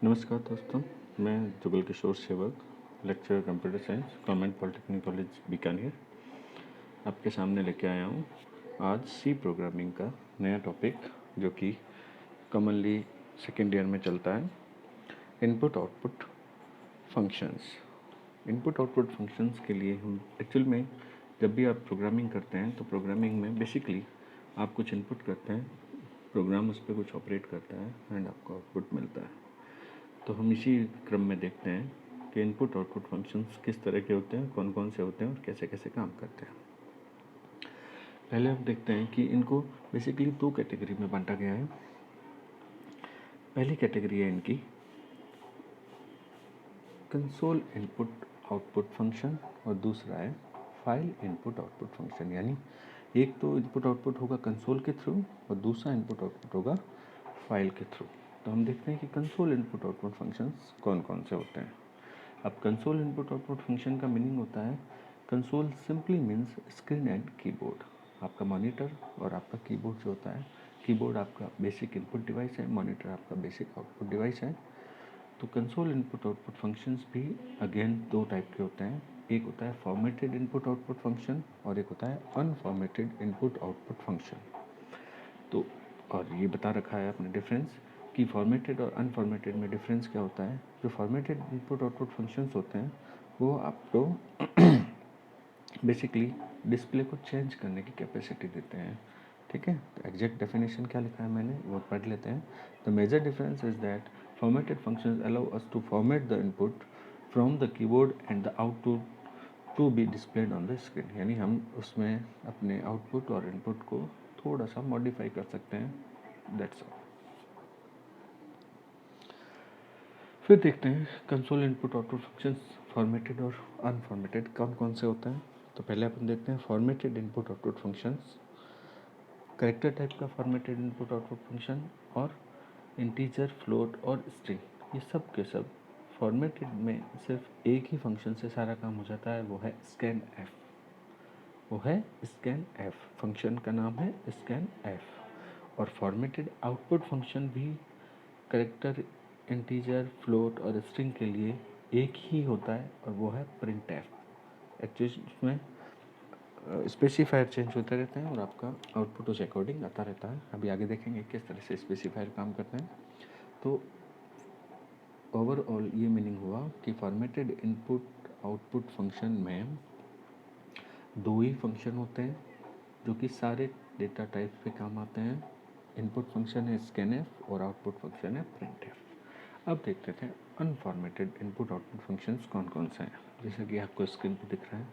नमस्कार दोस्तों, मैं जुगल किशोर सेवक, lecturer computer science, government polytechnic college Bikaner, आपके सामने लेके आया हूँ आज सी प्रोग्रामिंग का नया टॉपिक, जो कि कॉमनली सेकेंड ईयर में चलता है, input output functions. Input output functions के लिए हम एक्चुअल में जब भी आप प्रोग्रामिंग करते हैं तो प्रोग्रामिंग में बेसिकली आप कुछ इनपुट करते हैं, प्रोग्राम उस पर कुछ ऑपरेट करता है एंड आपको आउटपुट मिलता है। तो हम इसी क्रम में देखते हैं कि इनपुट आउटपुट फंक्शंस किस तरह के होते हैं, कौन कौन से होते हैं और कैसे कैसे काम करते हैं। पहले हम देखते हैं कि इनको बेसिकली दो कैटेगरी में बांटा गया है। पहली कैटेगरी है इनकी कंसोल इनपुट आउटपुट फंक्शन और दूसरा है फाइल इनपुट आउटपुट फंक्शन। यानी एक तो इनपुट आउटपुट होगा कंसोल के थ्रू और दूसरा इनपुट आउटपुट होगा फाइल के थ्रू। तो हम देखते हैं कि कंसोल इनपुट आउटपुट फंक्शंस कौन कौन से होते हैं। अब कंसोल इनपुट आउटपुट फंक्शन का मीनिंग होता है, console simply means screen and keyboard. आपका मॉनिटर और आपका कीबोर्ड जो होता है, कीबोर्ड आपका बेसिक इनपुट डिवाइस है, मॉनिटर आपका बेसिक आउटपुट डिवाइस है। तो कंसोल इनपुट आउटपुट फंक्शंस भी अगेन दो टाइप के होते हैं। एक होता है फॉर्मेटेड इनपुट आउटपुट फंक्शन और एक होता है अनफॉर्मेटेड इनपुट आउटपुट फंक्शन। तो और ये बता रखा है अपने डिफरेंस कि फॉर्मेटेड और अनफॉर्मेटेड में डिफरेंस क्या होता है। जो फॉर्मेटेड इनपुट आउटपुट फंक्शंस होते हैं वो आपको बेसिकली डिस्प्ले को चेंज करने की कैपेसिटी देते हैं। ठीक है, तो एग्जैक्ट डेफिनेशन क्या लिखा है मैंने वो पढ़ लेते हैं। The major difference is that formatted functions allow us to format the input from the keyboard and the output to be displayed on the screen. यानी हम उसमें अपने आउटपुट और इनपुट को थोड़ा सा मॉडिफाई कर सकते हैं, दैट्स ऑल। फिर देखते हैं console input output functions formatted और अनफॉर्मेटेड कौन कौन से होते हैं। तो पहले अपन देखते हैं formatted input output functions. Character type का फॉर्मेटेड इनपुट आउटपुट फंक्शन और इंटीजर, फ्लोट और स्ट्रिंग, ये सब के सब फॉर्मेटेड में सिर्फ एक ही फंक्शन से सारा काम हो जाता है, वो है स्कैन एफ। वो है स्कैन एफ, फंक्शन का नाम है स्कैन एफ। और फॉर्मेटेड आउटपुट फंक्शन भी कैरेक्टर, इंटीजर, फ्लोट और स्ट्रिंग के लिए एक ही होता है और वो है प्रिंट एफ। एक्चुअली उसमें स्पेसिफायर चेंज होते रहते हैं और आपका आउटपुट उस अकॉर्डिंग आता रहता है। अभी आगे देखेंगे किस तरह से स्पेसिफायर काम करते हैं। तो ओवरऑल ये मीनिंग हुआ कि फॉर्मेटेड इनपुट आउटपुट फंक्शन में दो ही फंक्शन होते हैं जो कि सारे डेटा टाइप पे काम आते हैं। इनपुट फंक्शन है स्कैनएफ और आउटपुट फंक्शन है प्रिंटएफ। अब देखते थे अनफॉर्मेटेड इनपुट आउटपुट फंक्शंस कौन कौन से हैं। जैसे कि आपको स्क्रीन पे दिख रहा है,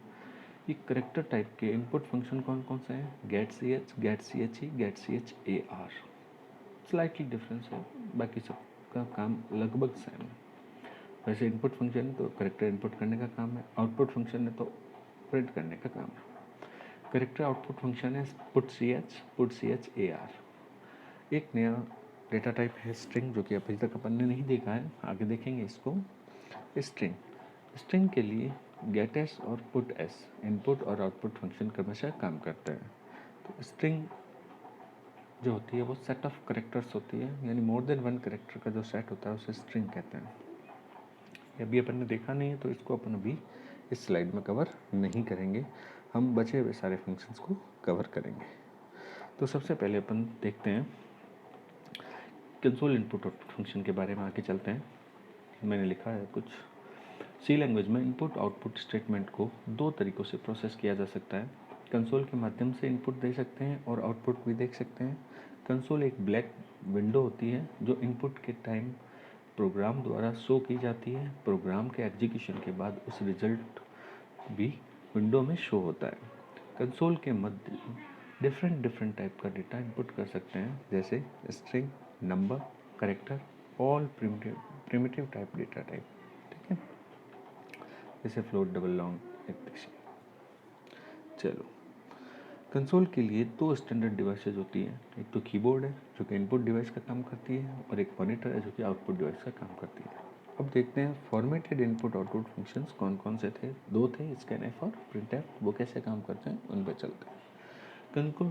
ये करेक्टर टाइप के इनपुट फंक्शन कौन कौन से हैं। Get c h, get c h e, get c h a r. Slightly difference है, बाकी सबका काम लगभग सेम है। वैसे इनपुट फंक्शन है तो करेक्टर इनपुट करने का काम है, आउटपुट फंक्शन है तो प्रिंट करने का काम है। करेक्टर आउटपुट फंक्शन है put c h a r. एक नया डेटा टाइप है स्ट्रिंग, जो कि अभी तक अपन ने नहीं देखा है, आगे देखेंगे इसको। स्ट्रिंग के लिए गेट एस और पुट एस इनपुट और आउटपुट फंक्शन क्रमशः काम करते हैं। तो स्ट्रिंग जो होती है वो सेट ऑफ करेक्टर्स होती है, यानी मोर देन वन करेक्टर का जो सेट होता है उसे स्ट्रिंग कहते हैं। अभी अपन ने देखा नहीं है तो इसको अपन अभी इस स्लाइड में कवर नहीं करेंगे, हम बचे हुए सारे फंक्शंस को कवर करेंगे। तो सबसे पहले अपन देखते हैं कंसोल इनपुट आउटपुट फंक्शन के बारे में, आगे चलते हैं। मैंने लिखा है कुछ। सी लैंग्वेज में इनपुट आउटपुट स्टेटमेंट को दो तरीक़ों से प्रोसेस किया जा सकता है। कंसोल के माध्यम से इनपुट दे सकते हैं और आउटपुट भी देख सकते हैं। कंसोल एक ब्लैक विंडो होती है जो इनपुट के टाइम प्रोग्राम द्वारा शो की जाती है। प्रोग्राम के एग्जीक्यूशन के बाद उस रिजल्ट भी विंडो में शो होता है। कंसोल के मध्य डिफरेंट टाइप का डेटा इनपुट कर सकते हैं, जैसे string, number, character, all primitive type data type. ठीक है, जैसे फ्लोट, डबल, लॉन्ग इत्यादि। चलो, कंसोल के लिए दो स्टैंडर्ड डिवाइसेज होती हैं। एक तो कीबोर्ड है जो कि इनपुट डिवाइस का काम करती है और एक मॉनिटर है जो कि आउटपुट डिवाइस का काम करती है। अब देखते हैं फॉर्मेटेड इनपुट आउटपुट फंक्शंस कौन कौन से थे। दो थे, स्कैनएफ और प्रिंटएफ। वो कैसे काम करते हैं उन पर चलते हैं।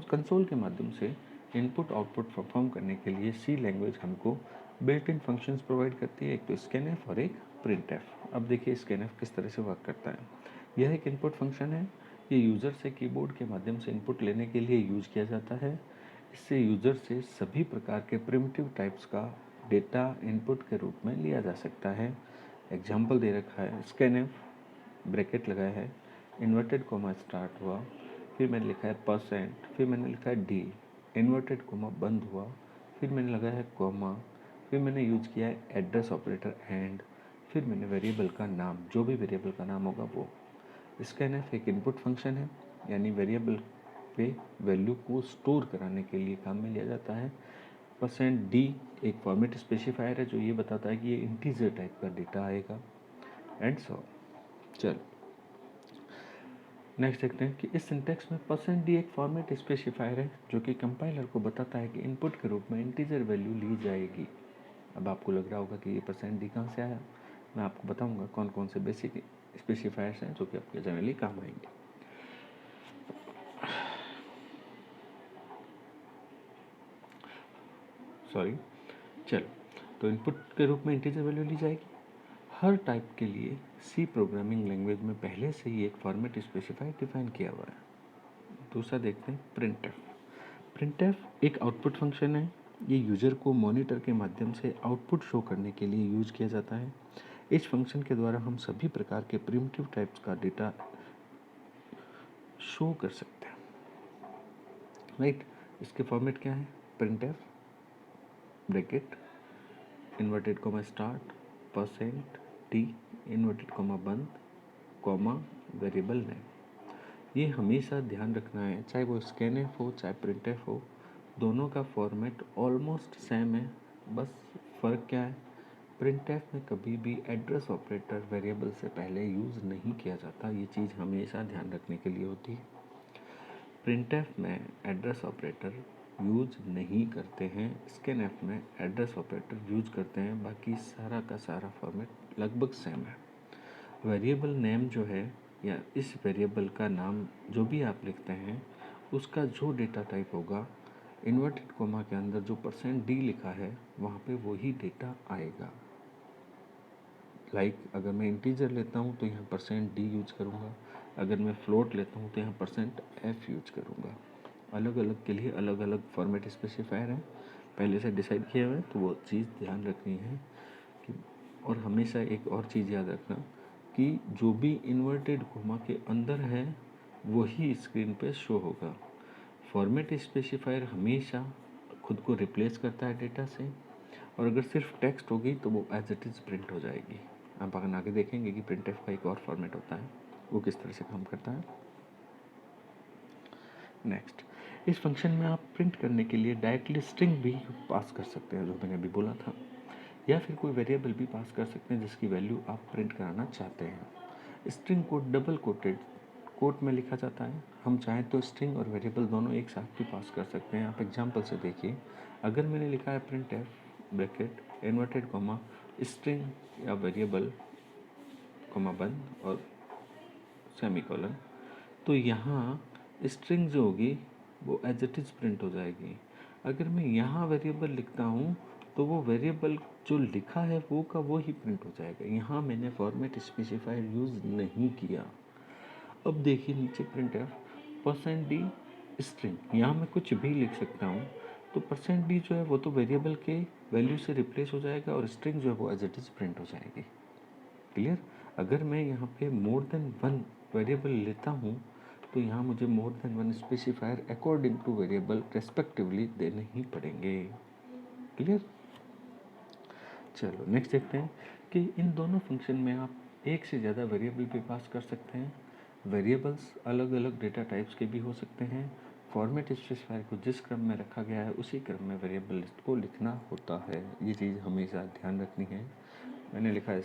कंसोल के माध्यम से इनपुट आउटपुट परफॉर्म करने के लिए सी लैंग्वेज हमको बिल्ट इन फंक्शंस प्रोवाइड करती है, एक तो स्कैनएफ और एक प्रिंटएफ। अब देखिए स्कैनएफ किस तरह से वर्क करता है। यह एक इनपुट फंक्शन है, ये यूज़र से कीबोर्ड के माध्यम से इनपुट लेने के लिए यूज किया जाता है। इससे यूज़र से सभी प्रकार के प्रिमिटिव टाइप्स का डेटा इनपुट के रूप में लिया जा सकता है। एग्जाम्पल दे रखा है, स्कैनएफ ब्रैकेट लगाया है, इन्वर्टेड कोमा स्टार्ट हुआ, फिर मैंने लिखा है परसेंट, फिर मैंने लिखा है डी, इन्वर्टेड कोमा बंद हुआ, फिर मैंने लगाया है कोमा, फिर मैंने यूज किया है एड्रेस ऑपरेटर एंड, फिर मैंने वेरिएबल का नाम, जो भी वेरिएबल का नाम होगा वो। स्कैनएफ एक इनपुट फंक्शन है, यानी वेरिएबल पे वैल्यू को स्टोर कराने के लिए काम में लिया जाता है। परसेंट डी एक फॉर्मेट स्पेसिफायर है जो ये बताता है कि ये इंटीजर टाइप का डेटा आएगा, एंड सो। चल नेक्स्ट देखते हैं कि इस सिंटैक्स में परसेंट डी एक फॉर्मेट स्पेसिफायर है जो कि कंपाइलर को बताता है कि इनपुट के रूप में इंटीजर वैल्यू ली जाएगी। अब आपको लग रहा होगा कि ये परसेंट डी कहाँ से आया, मैं आपको बताऊंगा कौन कौन से बेसिक स्पेसिफायर्स हैं जो कि आपके जनरली काम आएंगे। चलो, तो इनपुट के रूप में इंटीजर वैल्यू ली जाएगी। हर टाइप के लिए सी प्रोग्रामिंग लैंग्वेज में पहले से ही एक फॉर्मेट स्पेसिफायर डिफाइन किया हुआ है। दूसरा देखते हैं प्रिंटएफ। प्रिंटएफ एक आउटपुट फंक्शन है, ये यूजर को मॉनिटर के माध्यम से आउटपुट शो करने के लिए यूज किया जाता है। इस फंक्शन के द्वारा हम सभी प्रकार के प्रिमिटिव टाइप्स का डेटा शो कर सकते हैं, राइट। इसके फॉर्मेट क्या है, printf bracket inverted coma start, percent T, inverted coma बंद, कॉमा, वेरिएबल नेम। ये हमेशा ध्यान रखना है, चाहे वो स्कैनएफ हो चाहे प्रिंटएफ हो, दोनों का फॉर्मेट ऑलमोस्ट सेम है। बस फ़र्क क्या है, प्रिंटएफ में कभी भी एड्रेस ऑपरेटर वेरिएबल से पहले यूज़ नहीं किया जाता, ये चीज़ हमेशा ध्यान रखने के लिए होती है। प्रिंटएफ में एड्रेस ऑपरेटर यूज नहीं करते हैं, स्कैनएफ में एड्रेस ऑपरेटर यूज करते हैं। बाकी सारा का सारा फॉर्मेट लगभग सेम है। वेरिएबल नेम जो है, या इस वेरिएबल का नाम जो भी आप लिखते हैं, उसका जो डेटा टाइप होगा, इन्वर्टेड कोमा के अंदर जो परसेंट डी लिखा है वहाँ पे वही डेटा आएगा। लाइक अगर मैं इंटीजर लेता हूँ तो यहाँ परसेंट डी यूज करूँगा, अगर मैं फ्लोट लेता हूँ तो यहाँ परसेंट एफ यूज करूँगा। अलग अलग के लिए अलग अलग फॉर्मेट स्पेसिफायर हैं, पहले से डिसाइड किया हुआ है, तो वो चीज़ ध्यान रखनी है कि। और हमेशा एक और चीज़ याद रखना कि जो भी इन्वर्टेड कोमा के अंदर है वही स्क्रीन पे शो होगा। फॉर्मेट स्पेसिफायर हमेशा खुद को रिप्लेस करता है डेटा से, और अगर सिर्फ टेक्स्ट होगी तो वो एज इट इज़ प्रिंट हो जाएगी। आप अगर आगे देखेंगे कि प्रिंटएफ का एक और फॉर्मेट होता है, वो किस तरह से काम करता है। नेक्स्ट, इस फंक्शन में आप प्रिंट करने के लिए डायरेक्टली स्ट्रिंग भी पास कर सकते हैं, जो मैंने अभी बोला था, या फिर कोई वेरिएबल भी पास कर सकते हैं जिसकी वैल्यू आप प्रिंट कराना चाहते हैं। स्ट्रिंग को डबल कोट में लिखा जाता है। हम चाहें तो स्ट्रिंग और वेरिएबल दोनों एक साथ भी पास कर सकते हैं। आप एग्जांपल से देखिए, अगर मैंने लिखा है printf bracket inverted coma string या वेरिएबल कोमा बंद और सेमीकोलन, तो यहाँ स्ट्रिंग जो होगी वो एज इट इज़ प्रिंट हो जाएगी। अगर मैं यहाँ वेरिएबल लिखता हूँ तो वो वेरिएबल जो लिखा है वो का वो ही प्रिंट हो जाएगा। यहाँ मैंने फॉर्मेट स्पेसिफायर यूज़ नहीं किया। अब देखिए नीचे प्रिंटएफ परसेंट डी स्ट्रिंग, यहाँ मैं कुछ भी लिख सकता हूँ, तो परसेंट डी जो है वो तो वेरिएबल के वैल्यू से रिप्लेस हो जाएगा और स्ट्रिंग जो है वो एज इट इज़ प्रिंट हो जाएगी। क्लियर। अगर मैं यहाँ पे मोर देन वन वेरिएबल लेता हूँ तो यहाँ मुझे more than one specifier according two variable respectively देने ही पड़ेंगे। क्लियर। चलो नेक्स्ट देखते हैं कि इन दोनों फंक्शन में आप एक से ज़्यादा वेरिएबल भी पास कर सकते हैं। वेरिएबल्स अलग अलग डेटा टाइप्स के भी हो सकते हैं। फॉर्मेट स्पेसिफायर को जिस क्रम में रखा गया है उसी क्रम में वेरिएबल लिस्ट को लिखना होता है, ये चीज़ हमेशा ध्यान रखनी है। मैंने लिखा है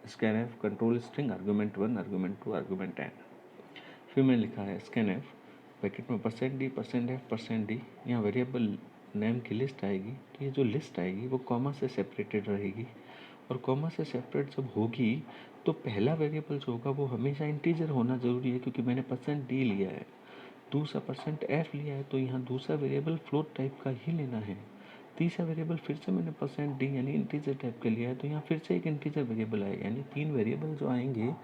scanf control string argument 1 argument 2 argument n। फिर मैंने लिखा है स्कैनएफ पैकेट में percent D percent F percent D, यहाँ वेरिएबल नेम की लिस्ट आएगी, तो ये जो लिस्ट आएगी वो कॉमा से सेपरेटेड रहेगी, और कॉमा से सेपरेट जब होगी तो पहला वेरिएबल जो होगा वो हमेशा इंटीजर होना ज़रूरी है, क्योंकि मैंने परसेंट डी लिया है। दूसरा परसेंट एफ लिया है तो यहाँ दूसरा वेरिएबल फ्लोट टाइप का ही लेना है। तीसरा वेरिएबल फिर से मैंने %d यानी इंटीजर टाइप के लिया है, तो यहाँ फिर से एक इंटीजर वेरिएबल आएगा, यानी 3 वेरिएबल जो आएंगे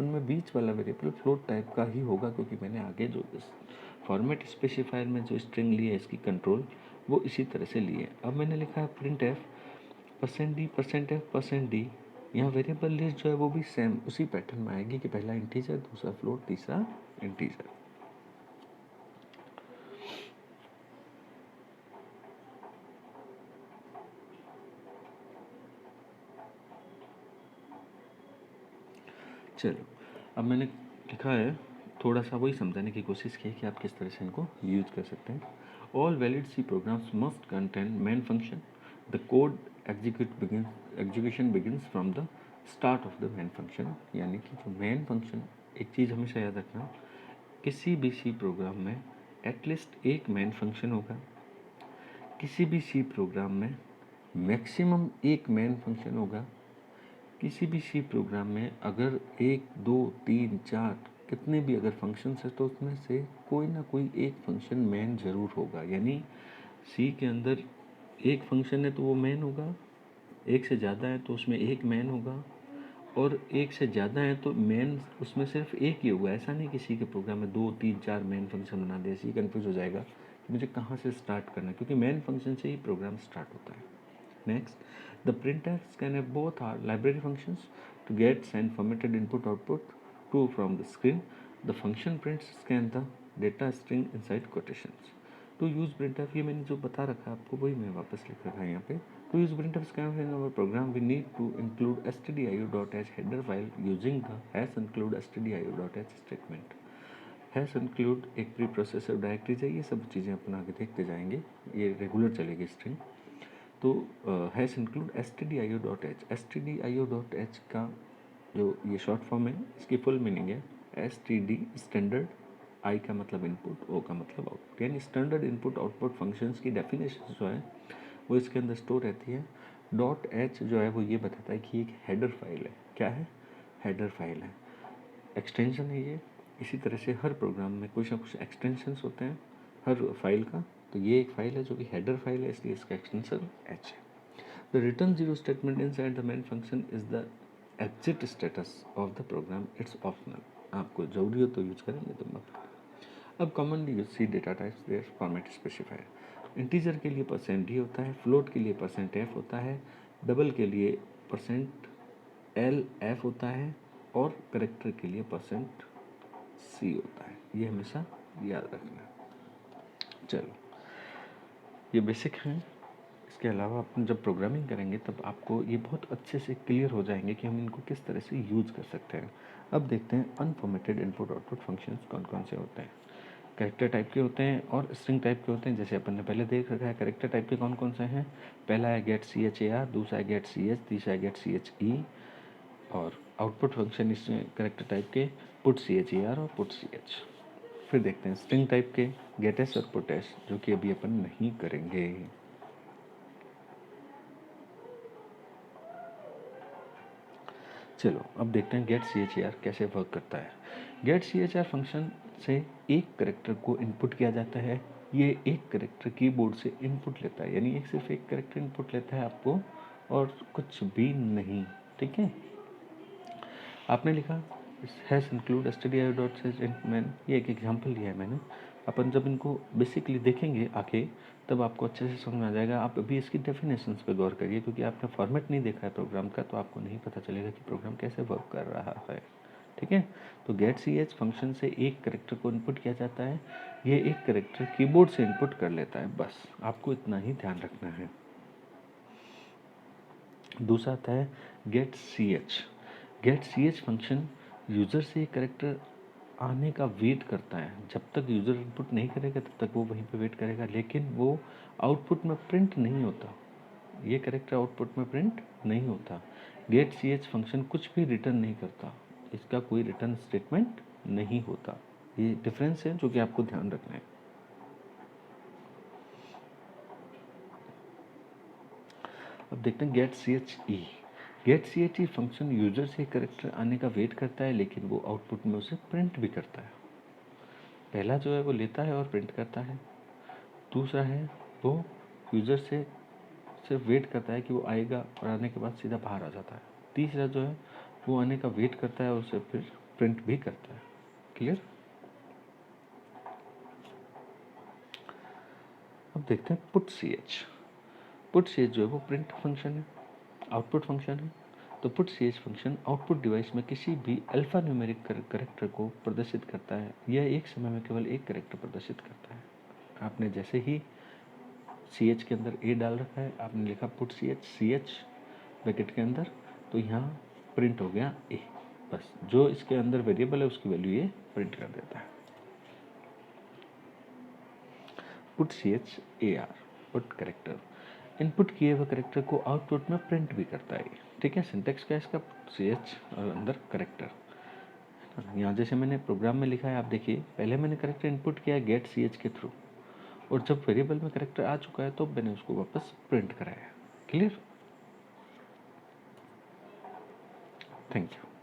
उनमें बीच वाला वेरिएबल फ्लोट टाइप का ही होगा, क्योंकि मैंने आगे जो फॉर्मेट स्पेसिफायर में जो स्ट्रिंग ली है इसकी कंट्रोल वो इसी तरह से ली है। अब मैंने लिखा है print F %d %f %d। यहाँ वेरिएबल लिस्ट जो है वो भी सेम उसी पैटर्न में आएगी कि पहला इंटीजर, दूसरा फ्लोट, तीसरा इंटीजर। चलो अब मैंने लिखा है, थोड़ा सा वही समझाने की कोशिश की है कि आप किस तरह से इनको यूज कर सकते हैं। All valid C programs must contain main function. The code execution begins from the start of the main function. यानी कि जो मेन फंक्शन, एक चीज़ हमेशा याद रखना, किसी भी सी प्रोग्राम में एटलीस्ट एक मेन फंक्शन होगा। किसी भी सी प्रोग्राम में मैक्सिमम एक मेन फंक्शन होगा। किसी भी सी प्रोग्राम में अगर 1 2 3 4 कितने भी अगर फंक्शंस है तो उसमें से कोई ना कोई एक फंक्शन मेन ज़रूर होगा। यानी सी के अंदर एक फंक्शन है तो वो मेन होगा, एक से ज़्यादा है तो उसमें एक मेन होगा, और एक से ज़्यादा है तो मेन उसमें सिर्फ एक ही होगा। ऐसा नहीं कि सी के प्रोग्राम में 2 3 4 मेन फंक्शन बना दे, सी कंफ्यूज हो जाएगा कि मुझे कहाँ से स्टार्ट करना है, क्योंकि मेन फंक्शन से ही प्रोग्राम स्टार्ट होता है। Next, the printf can have both our library functions to get send formatted input output to from the screen. The function prints scan the data string inside quotations. To use printf, ये मैंने जो बता रखा है आपको वही मैं वापस लिख रखा है यहाँ पे। To use printf scan in our program, we need to include stdio.h header file using the #include stdio.h statement. #include एक प्री प्रोसेसर डायरेक्टरी है, ये सब चीज़ें अपन आगे देखते जाएंगे, ये रेगुलर चलेगी स्ट्रिंग। तो हैश इंक्लूड stdio.h। stdio.h का जो ये शॉर्ट फॉर्म है, इसकी फुल मीनिंग है std स्टैंडर्ड, आई का मतलब इनपुट, ओ का मतलब आउटपुट। यानी स्टैंडर्ड इनपुट आउटपुट फंक्शंस की डेफिनेशन जो है वो इसके अंदर स्टोर रहती है। .h जो है वो ये बताता है कि एक हेडर फाइल है। क्या है? हेडर फाइल है, एक्सटेंशन है ये। इसी तरह से हर प्रोग्राम में कुछ ना कुछ एक्सटेंशंस होते हैं हर फाइल का, तो ये एक फाइल है जो कि हेडर फाइल है, इसलिए इसका एक्सटेंशन h है। The return zero statement inside the main function is the exit status of the program. It's optional, आपको जरूरी हो तो यूज करेंगे तो मत। अब commonly use C data types there format specifier. Integer के लिए %d होता है, फ्लोट के लिए %f होता है, डबल के लिए %lf होता है, और करेक्टर के लिए %c होता है। ये हमेशा याद रखना। चलो ये बेसिक हैं। इसके अलावा अपन जब प्रोग्रामिंग करेंगे तब आपको ये बहुत अच्छे से क्लियर हो जाएंगे कि हम इनको किस तरह से यूज़ कर सकते हैं। अब देखते हैं अनफॉर्मेटेड इनपुट आउटपुट फंक्शंस कौन कौन से होते हैं। कैरेक्टर टाइप के होते हैं और स्ट्रिंग टाइप के होते हैं। जैसे अपन ने पहले देख रखा है कैरेक्टर टाइप के कौन कौन से हैं। पहला है गेट char, दूसरा है गेट ch, तीसरा है गेट che, और आउटपुट फंक्शन इसमें कैरेक्टर टाइप के पुट char और पुट ch। फिर देखते हैं स्ट्रिंग टाइप के गेट s और पुट s, जो कि अभी अपन नहीं करेंगे। चलो अब देखते हैं गेट char कैसे वर्क करता है। गेट char फंक्शन से एक करेक्टर को इनपुट किया जाता है। ये एक करेक्टर कीबोर्ड से इनपुट लेता है, यानी एक सिर्फ एक करेक्टर इनपुट लेता है आपको और कुछ भी नहीं। ठीक है, आपने लिखा हैश इंक्लूड stdio.h, ये एक एग्जांपल लिया है मैंने। अपन जब इनको बेसिकली देखेंगे आके तब आपको अच्छे से समझ आ जाएगा। आप अभी इसकी डेफिनेशंस पे गौर करिए, क्योंकि आपने फॉर्मेट नहीं देखा है प्रोग्राम का, तो आपको नहीं पता चलेगा कि प्रोग्राम कैसे वर्क कर रहा है। ठीक है, तो गेट ch फंक्शन से एक करेक्टर को इनपुट किया जाता है। ये एक करेक्टर कीबोर्ड से इनपुट कर लेता है, बस आपको इतना ही ध्यान रखना है। दूसरा आता है get ch। Get ch function user से एक करेक्टर आने का वेट करता है। जब तक यूज़र इनपुट नहीं करेगा तब तक वो वहीं पे वेट करेगा, लेकिन वो आउटपुट में प्रिंट नहीं होता। ये करेक्टर आउटपुट में प्रिंट नहीं होता। गेट ch फंक्शन कुछ भी रिटर्न नहीं करता, इसका कोई रिटर्न स्टेटमेंट नहीं होता। ये डिफरेंस है जो कि आपको ध्यान रखना है। अब देखते हैं get che। Get che function user से करेक्टर आने का वेट करता है, लेकिन वो आउटपुट में उसे प्रिंट भी करता है। पहला जो है वो लेता है और प्रिंट करता है। दूसरा है वो यूज़र से सिर्फ वेट करता है कि वो आएगा और आने के बाद सीधा बाहर आ जाता है। तीसरा जो है वो आने का वेट करता है और उसे फिर प्रिंट भी करता है। क्लियर? अब देखते हैं put c h. Put c h जो है वो प्रिंट फंक्शन है, आउटपुट फंक्शन है। तो put c h function output device में किसी भी अल्फा न्यूमेरिक कैरेक्टर को प्रदर्शित करता है। यह एक समय में केवल एक कैरेक्टर प्रदर्शित करता है। आपने जैसे ही सी एच के अंदर ए डाल रखा है, आपने लिखा पुट सी एच ब्रैकेट के अंदर, तो यहाँ प्रिंट हो गया ए। बस जो इसके अंदर वेरिएबल है उसकी वैल्यू ये प्रिंट कर देता है। Put c h a r, put character, input किए हुए करेक्टर को आउटपुट में प्रिंट भी करता है। ठीक है, सिंटेक्स क्या है इसका? सी एच और अंदर करेक्टर। यहाँ जैसे मैंने प्रोग्राम में लिखा है, आप देखिए, पहले मैंने करेक्टर इनपुट किया है गेट सी एच के थ्रू, और जब वेरिएबल में करेक्टर आ चुका है तो मैंने उसको वापस प्रिंट कराया। क्लियर? Thank you.